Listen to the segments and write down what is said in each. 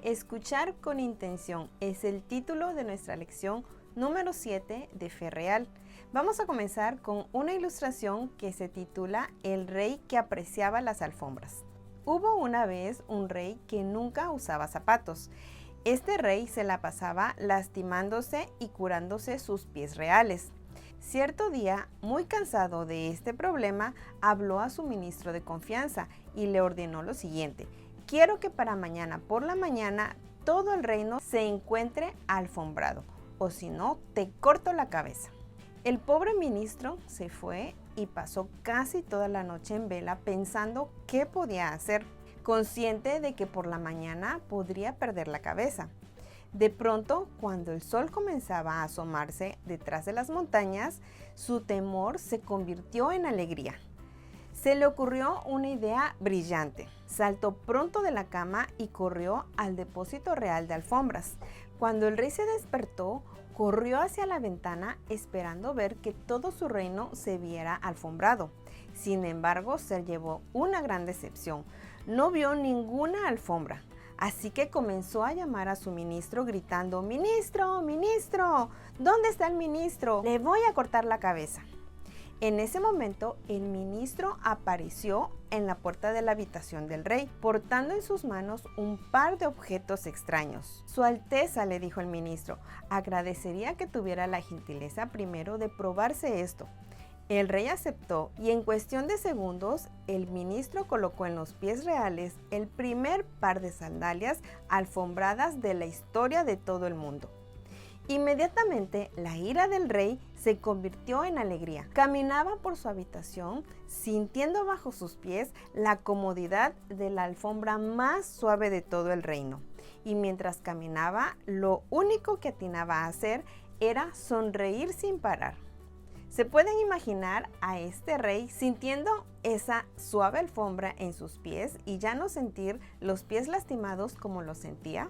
Escuchar con intención es el título de nuestra lección número 7 de Fe Real. Vamos a comenzar con una ilustración que se titula El rey que apreciaba las alfombras. Hubo una vez un rey que nunca usaba zapatos. Este rey se la pasaba lastimándose y curándose sus pies reales. Cierto día, muy cansado de este problema, habló a su ministro de confianza y le ordenó lo siguiente: quiero que para mañana por la mañana todo el reino se encuentre alfombrado, o si no, te corto la cabeza. El pobre ministro se fue y pasó casi toda la noche en vela pensando qué podía hacer, consciente de que por la mañana podría perder la cabeza. De pronto, cuando el sol comenzaba a asomarse detrás de las montañas, su temor se convirtió en alegría. Se le ocurrió una idea brillante. Saltó pronto de la cama y corrió al depósito real de alfombras. Cuando el rey se despertó, corrió hacia la ventana esperando ver que todo su reino se viera alfombrado. Sin embargo, se llevó una gran decepción. No vio ninguna alfombra. Así que comenzó a llamar a su ministro gritando: «¡Ministro, ministro! ¿Dónde está el ministro? Le voy a cortar la cabeza». En ese momento, el ministro apareció en la puerta de la habitación del rey, portando en sus manos un par de objetos extraños. «Su Alteza», le dijo el ministro, «agradecería que tuviera la gentileza primero de probarse esto». El rey aceptó y en cuestión de segundos, el ministro colocó en los pies reales el primer par de sandalias alfombradas de la historia de todo el mundo. Inmediatamente, la ira del rey se convirtió en alegría. Caminaba por su habitación, sintiendo bajo sus pies la comodidad de la alfombra más suave de todo el reino. Y mientras caminaba, lo único que atinaba a hacer era sonreír sin parar. ¿Se pueden imaginar a este rey sintiendo esa suave alfombra en sus pies y ya no sentir los pies lastimados como los sentía?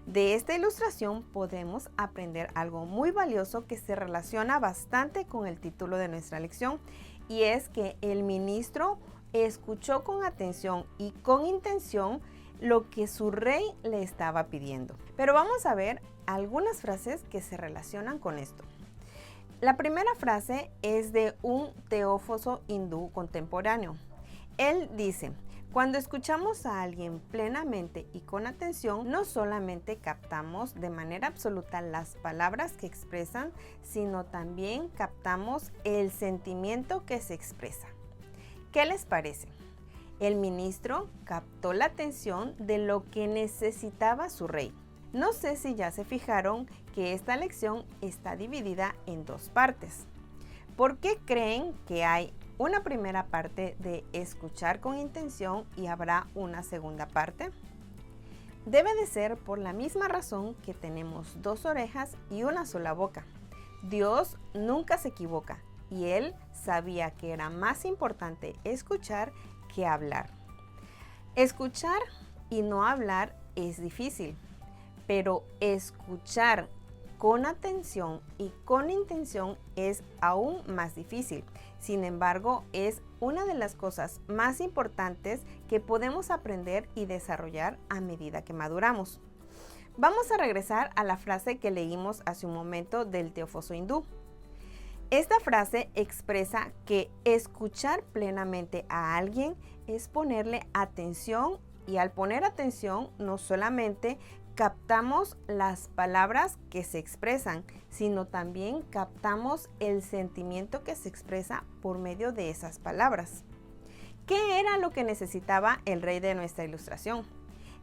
De esta ilustración podemos aprender algo muy valioso que se relaciona bastante con el título de nuestra lección, y es que el ministro escuchó con atención y con intención lo que su rey le estaba pidiendo. Pero vamos a ver algunas frases que se relacionan con esto. La primera frase es de un teófilo hindú contemporáneo. Él dice: cuando escuchamos a alguien plenamente y con atención, no solamente captamos de manera absoluta las palabras que expresan, sino también captamos el sentimiento que se expresa. ¿Qué les parece? El ministro captó la atención de lo que necesitaba su rey. No sé si ya se fijaron que esta lección está dividida en dos partes. ¿Por qué creen que hay una primera parte de escuchar con intención y habrá una segunda parte? Debe de ser por la misma razón que tenemos dos orejas y una sola boca. Dios nunca se equivoca y Él sabía que era más importante escuchar que hablar. Escuchar y no hablar es difícil, pero escuchar con atención y con intención es aún más difícil. Sin embargo, es una de las cosas más importantes que podemos aprender y desarrollar a medida que maduramos. Vamos a regresar a la frase que leímos hace un momento del teófilo hindú. Esta frase expresa que escuchar plenamente a alguien es ponerle atención, y al poner atención no solamente captamos las palabras que se expresan, sino también captamos el sentimiento que se expresa por medio de esas palabras. ¿Qué era lo que necesitaba el rey de nuestra ilustración?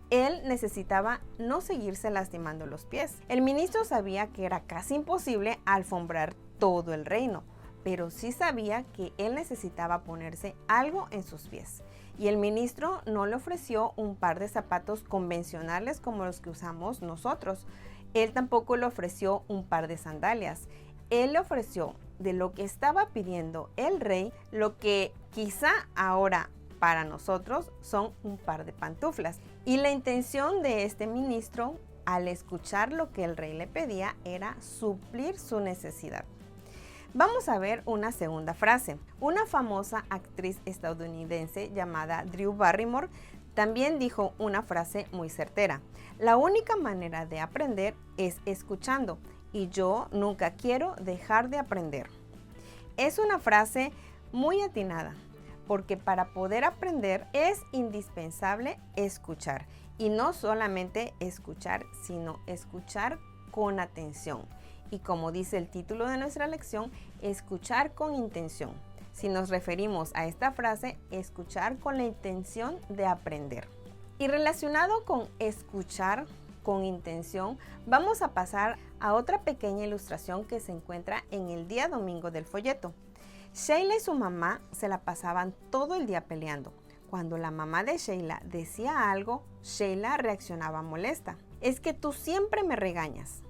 Él necesitaba no seguirse lastimando los pies. El ministro sabía que era casi imposible alfombrar todo el reino, pero sí sabía que él necesitaba ponerse algo en sus pies. Y el ministro no le ofreció un par de zapatos convencionales como los que usamos nosotros. Él tampoco le ofreció un par de sandalias. Él le ofreció, de lo que estaba pidiendo el rey, lo que quizá ahora para nosotros son un par de pantuflas. Y la intención de este ministro, al escuchar lo que el rey le pedía, era suplir su necesidad. Vamos a ver una segunda frase. Una famosa actriz estadounidense llamada Drew Barrymore También dijo una frase muy certera: la única manera de aprender es escuchando, y yo nunca quiero dejar de aprender. Es una frase muy atinada, porque para poder aprender es indispensable escuchar, y no solamente escuchar, sino escuchar con atención. Y como dice el título de nuestra lección, escuchar con intención. Si nos referimos a esta frase, escuchar con la intención de aprender. Y relacionado con escuchar con intención, vamos a pasar a otra pequeña ilustración que se encuentra en el día domingo del folleto. Sheila y su mamá se la pasaban todo el día peleando. Cuando la mamá de Sheila decía algo, Sheila reaccionaba molesta. Es que tú siempre me regañas.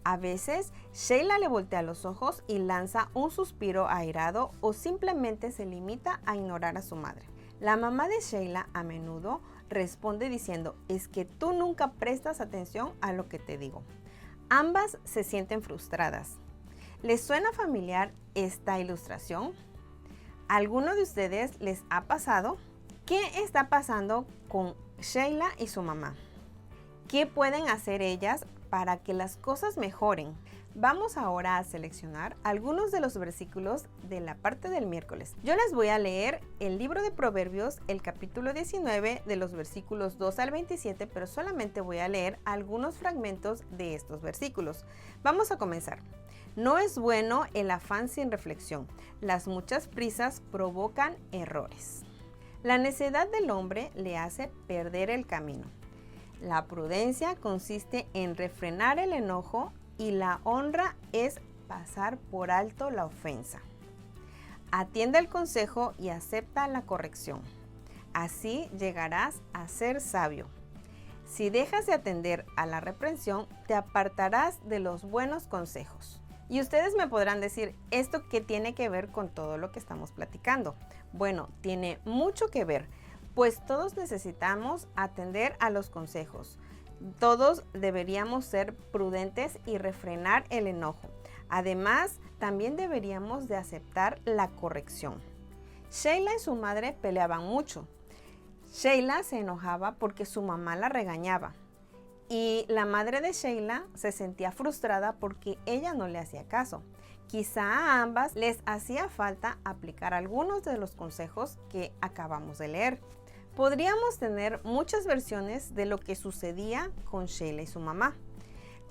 A veces, Sheila le voltea los ojos y lanza un suspiro airado o simplemente se limita a ignorar a su madre. La mamá de Sheila a menudo responde diciendo: es que tú nunca prestas atención a lo que te digo. Ambas se sienten frustradas. ¿Les suena familiar esta ilustración? ¿A alguno de ustedes les ha pasado? ¿Qué está pasando con Sheila y su mamá? ¿Qué pueden hacer ellas para que las cosas mejoren? Vamos ahora a seleccionar algunos de los versículos de la parte del miércoles. Yo les voy a leer el libro de Proverbios, el capítulo 19, de los versículos 2 al 27, pero solamente voy a leer algunos fragmentos de estos versículos. Vamos a comenzar. No es bueno el afán sin reflexión. Las muchas prisas provocan errores. La necedad del hombre le hace perder el camino. La prudencia consiste en refrenar el enojo y la honra es pasar por alto la ofensa. Atiende el consejo y acepta la corrección. Así llegarás a ser sabio. Si dejas de atender a la reprensión, te apartarás de los buenos consejos. Y ustedes me podrán decir, ¿esto qué tiene que ver con todo lo que estamos platicando? Bueno, tiene mucho que ver, pues todos necesitamos atender a los consejos. Todos deberíamos ser prudentes y refrenar el enojo. Además, también deberíamos de aceptar la corrección. Sheila y su madre peleaban mucho. Sheila se enojaba porque su mamá la regañaba. Y la madre de Sheila se sentía frustrada porque ella no le hacía caso. Quizá a ambas les hacía falta aplicar algunos de los consejos que acabamos de leer. Podríamos tener muchas versiones de lo que sucedía con Sheila y su mamá,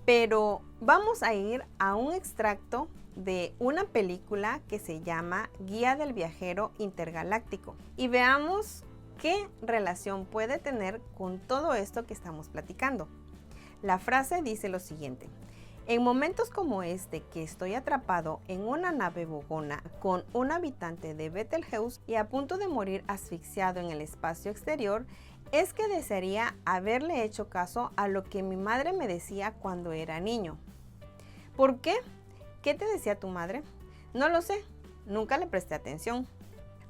pero vamos a ir a un extracto de una película que se llama Guía del Viajero Intergaláctico y veamos qué relación puede tener con todo esto que estamos platicando. La frase dice lo siguiente: en momentos como este que estoy atrapado en una nave bogona con un habitante de Betelgeuse y a punto de morir asfixiado en el espacio exterior, es que desearía haberle hecho caso a lo que mi madre me decía cuando era niño. ¿Por qué? ¿Qué te decía tu madre? No lo sé, nunca le presté atención.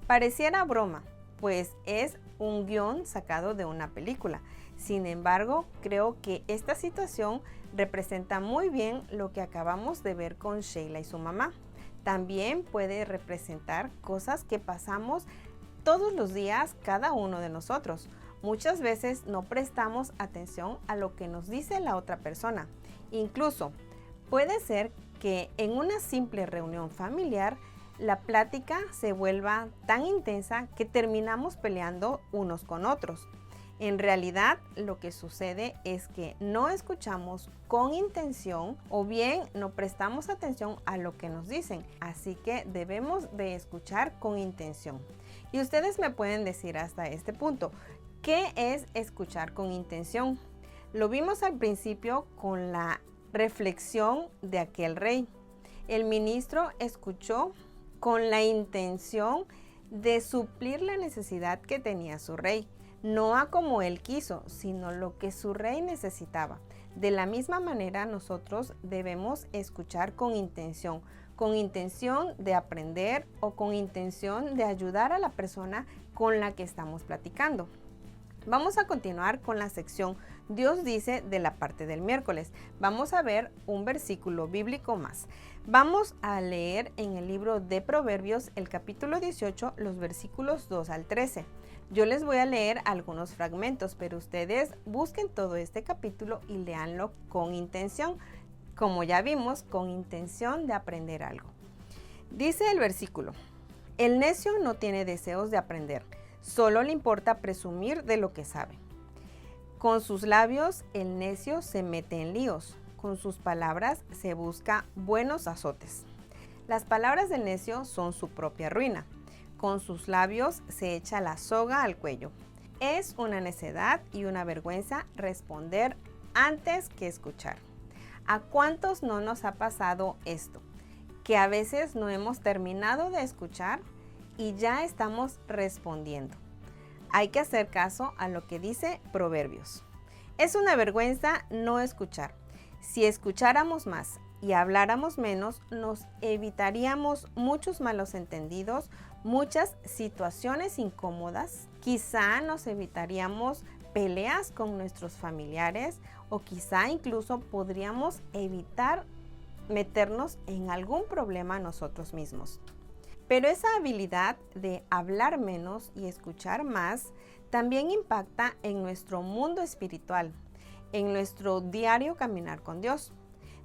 Pareciera broma, pues es un guión sacado de una película. Sin embargo, creo que esta situación representa muy bien lo que acabamos de ver con Sheila y su mamá. También puede representar cosas que pasamos todos los días cada uno de nosotros. Muchas veces no prestamos atención a lo que nos dice la otra persona. Incluso puede ser que en una simple reunión familiar la plática se vuelva tan intensa que terminamos peleando unos con otros. En realidad, lo que sucede es que no escuchamos con intención o bien no prestamos atención a lo que nos dicen. Así que debemos de escuchar con intención. Y ustedes me pueden decir hasta este punto, ¿qué es escuchar con intención? Lo vimos al principio con la reflexión de aquel rey. El ministro escuchó con la intención de suplir la necesidad que tenía su rey. No a como él quiso, sino lo que su rey necesitaba. De la misma manera, nosotros debemos escuchar con intención de aprender o con intención de ayudar a la persona con la que estamos platicando. Vamos a continuar con la sección Dios dice de la parte del miércoles. Vamos a ver un versículo bíblico más. Vamos a leer en el libro de Proverbios el capítulo 18, los versículos 2 al 13. Yo les voy a leer algunos fragmentos, pero ustedes busquen todo este capítulo y léanlo con intención, como ya vimos, con intención de aprender algo. Dice el versículo: el necio no tiene deseos de aprender, solo le importa presumir de lo que sabe. Con sus labios el necio se mete en líos, con sus palabras se busca buenos azotes. Las palabras del necio son su propia ruina. Con sus labios se echa la soga al cuello. Es una necedad y una vergüenza responder antes que escuchar. ¿A cuántos no nos ha pasado esto? Que a veces no hemos terminado de escuchar y ya estamos respondiendo. Hay que hacer caso a lo que dice Proverbios. Es una vergüenza no escuchar. Si escucháramos más y habláramos menos, nos evitaríamos muchos malos entendidos, muchas situaciones incómodas. Quizá nos evitaríamos peleas con nuestros familiares o quizá incluso podríamos evitar meternos en algún problema nosotros mismos. Pero esa habilidad de hablar menos y escuchar más también impacta en nuestro mundo espiritual, en nuestro diario caminar con Dios.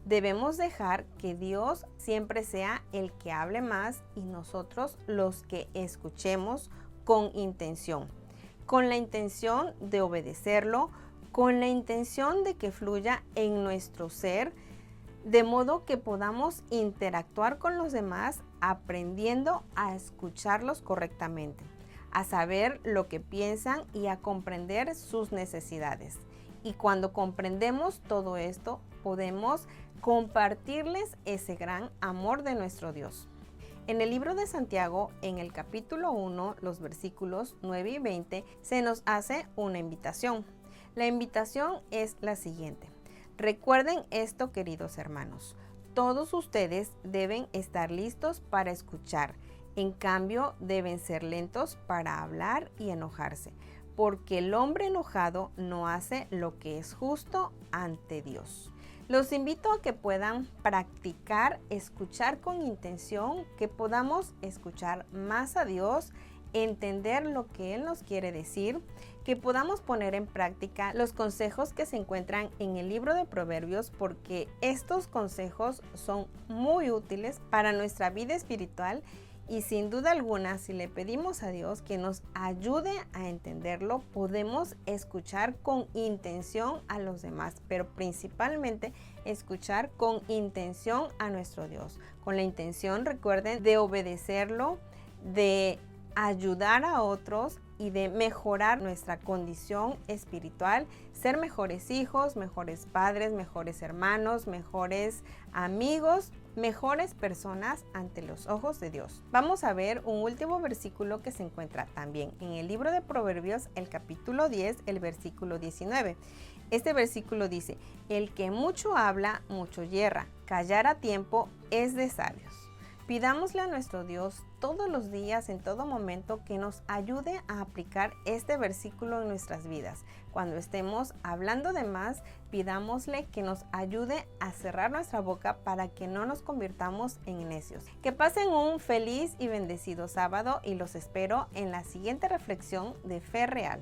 Debemos dejar que Dios siempre sea el que hable más y nosotros los que escuchemos con intención, con la intención de obedecerlo, con la intención de que fluya en nuestro ser, de modo que podamos interactuar con los demás aprendiendo a escucharlos correctamente, a saber lo que piensan y a comprender sus necesidades. Y cuando comprendemos todo esto, podemos compartirles ese gran amor de nuestro Dios. En el libro de Santiago, en el capítulo 1, los versículos 9 y 20, se nos hace una invitación. La invitación es la siguiente: recuerden esto, queridos hermanos, todos ustedes deben estar listos para escuchar, en cambio deben ser lentos para hablar y enojarse, porque el hombre enojado no hace lo que es justo ante Dios. Los invito a que puedan practicar escuchar con intención, que podamos escuchar más a Dios, entender lo que Él nos quiere decir, que podamos poner en práctica los consejos que se encuentran en el libro de Proverbios, porque estos consejos son muy útiles para nuestra vida espiritual. Y sin duda alguna, si le pedimos a Dios que nos ayude a entenderlo, podemos escuchar con intención a los demás, pero principalmente escuchar con intención a nuestro Dios. Con la intención, recuerden, de obedecerlo, de ayudar a otros y de mejorar nuestra condición espiritual, ser mejores hijos, mejores padres, mejores hermanos, mejores amigos, mejores personas ante los ojos de Dios. Vamos a ver un último versículo que se encuentra también en el libro de Proverbios, el capítulo 10, el versículo 19. Este versículo dice: el que mucho habla, mucho yerra, callar a tiempo es de sabios. Pidámosle a nuestro Dios todos los días, en todo momento, que nos ayude a aplicar este versículo en nuestras vidas. Cuando estemos hablando de más, pidámosle que nos ayude a cerrar nuestra boca para que no nos convirtamos en necios. Que pasen un feliz y bendecido sábado y los espero en la siguiente reflexión de Fe Real.